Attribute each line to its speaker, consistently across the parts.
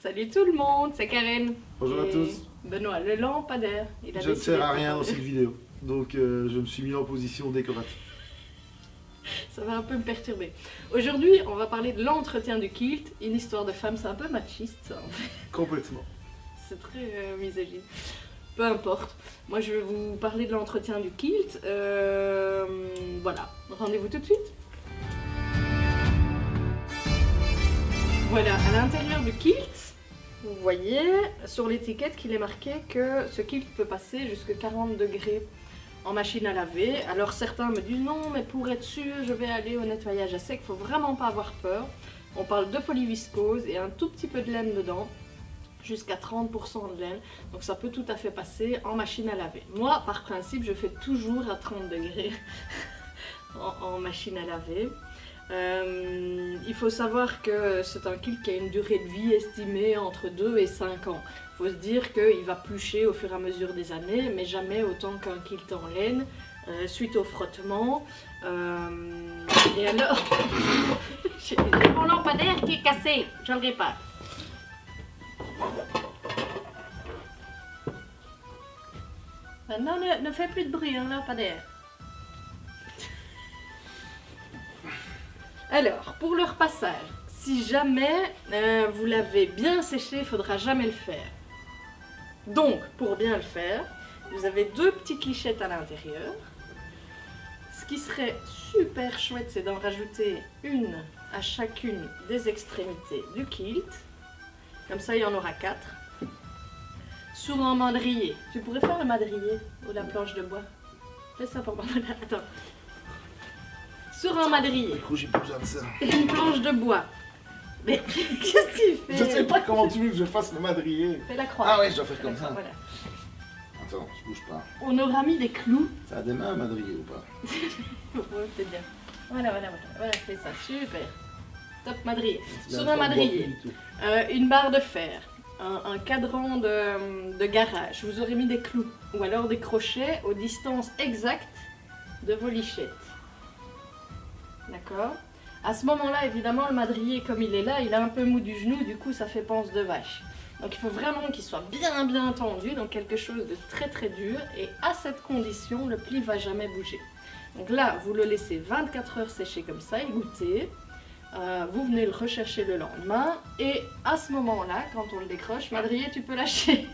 Speaker 1: Salut tout le monde, c'est Karen.
Speaker 2: Bonjour à tous.
Speaker 1: Benoît, le lampadaire.
Speaker 2: Je ne sers à rien dans cette vidéo, donc je me suis mis en position décorative.
Speaker 1: Ça va un peu me perturber. Aujourd'hui, on va parler de l'entretien du kilt. Une histoire de femme, c'est un peu machiste ça.
Speaker 2: Complètement.
Speaker 1: C'est très misogyne. Peu importe. Moi, je vais vous parler de l'entretien du kilt. Voilà, rendez-vous tout de suite. Voilà, à l'intérieur du kilt, vous voyez sur l'étiquette qu'il est marqué que ce kilt peut passer jusqu'à 40 degrés en machine à laver. Alors certains me disent non, mais pour être sûr, je vais aller au nettoyage à sec. Il ne faut vraiment pas avoir peur. On parle de polyviscose et un tout petit peu de laine dedans, jusqu'à 30% de laine. Donc ça peut tout à fait passer en machine à laver. Moi, par principe, je fais toujours à 30 degrés en machine à laver. Il faut savoir que c'est un kilt qui a une durée de vie estimée entre 2 et 5 ans. Il faut se dire qu'il va plucher au fur et à mesure des années, mais jamais autant qu'un kilt en laine, suite au frottement. Et alors, j'ai mon lampadaire qui est cassé, je le répare. Maintenant, ne fais plus de bruit, hein, lampadaire. Alors, pour le repassage, si jamais vous l'avez bien séché, il ne faudra jamais le faire. Donc, pour bien le faire, vous avez deux petites lichettes à l'intérieur. Ce qui serait super chouette, c'est d'en rajouter une à chacune des extrémités du kilt. Comme ça, il y en aura 4. Sur un madrier. Tu pourrais faire le madrier ou la planche de bois. Fais ça pour moi. Attends. Sur un madrier.
Speaker 2: J'ai plus besoin de ça.
Speaker 1: Une planche de bois. Mais qu'est-ce que tu fais?
Speaker 2: Je sais pas comment tu veux que je fasse le madrier.
Speaker 1: Fais la croix.
Speaker 2: Ah ouais, je dois faire comme ça.
Speaker 1: Voilà.
Speaker 2: Attends, je bouge pas.
Speaker 1: On aura mis des clous.
Speaker 2: Ça a des mains un madrier ou pas?
Speaker 1: Ouais, c'est bien. Voilà, fais ça, super. Top madrier. Sur un madrier, une barre de fer, un cadran de garage. Vous aurez mis des clous ou alors des crochets aux distances exactes de vos lichettes. D'accord? À ce moment-là, évidemment, le madrier, comme il est là, il est un peu mou du genou, du coup, ça fait panse de vache. Donc, il faut vraiment qu'il soit bien tendu, donc quelque chose de très dur. Et à cette condition, le pli va jamais bouger. Donc là, vous le laissez 24 heures sécher comme ça, égoutter. Vous venez le rechercher le lendemain. Et à ce moment-là, quand on le décroche, madrier, tu peux lâcher.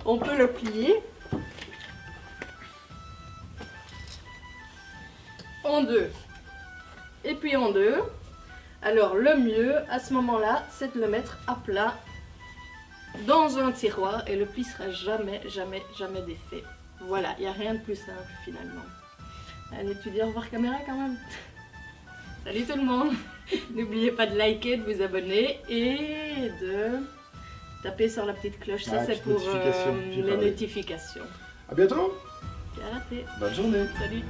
Speaker 1: On peut le plier en deux et puis en deux. Alors le mieux à ce moment là, c'est de le mettre à plat dans un tiroir et le pli sera jamais défait. Voilà, il n'y a rien de plus simple finalement. Allez, tu dis au revoir caméra quand même. Salut tout le monde. N'oubliez pas de liker, de vous abonner et de taper sur la petite cloche. Ça c'est pour les notifications.
Speaker 2: À bientôt.
Speaker 1: J'ai raté.
Speaker 2: Bonne journée.
Speaker 1: Salut.